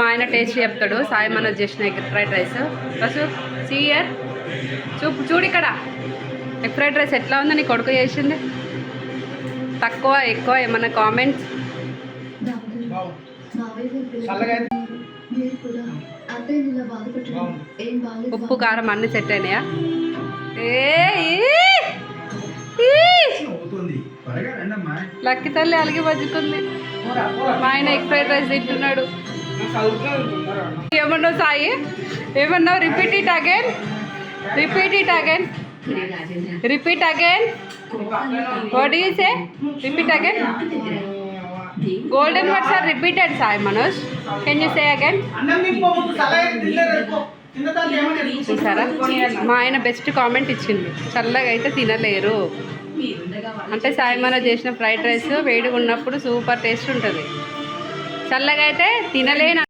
మా ఆయన టేస్ట్ చెప్తాడు. సాయి మనోజ్ చేసిన egg fried rice. Bus seer చూడు ఇక్కడ ఎగ్ ఫ్రైడ్ రైస్ ఎట్లా ఉందో నీ కొడుకు చేసింది. తక్కువ ఎక్కువ ఏమన్నా కామెంట్స్? ఉప్పు కారం అన్నీ సెట్ అయినాయా? లక్కీ తల్లి అలిగి బతుకుంది. మా ఆయన ఎగ్ ఫ్రైడ్ రైస్ తింటున్నాడు. ఏమన్నావు సాయి? ఏమన్నావు? Repeat it again, repeat it again, repeat again. What you say? Repeat again. Golden words are repeated, Sai Manoj. Can you say again? చూసారా, మా ఆయన బెస్ట్ కామెంట్ ఇచ్చింది. చల్లగా అయితే తినలేరు అంటే సాయి మనోజ్ చేసిన ఫ్రైడ్ రైస్ వేడిగా ఉన్నప్పుడు సూపర్ టేస్ట్ ఉంటుంది. చల్లగా అయితే తినలేను.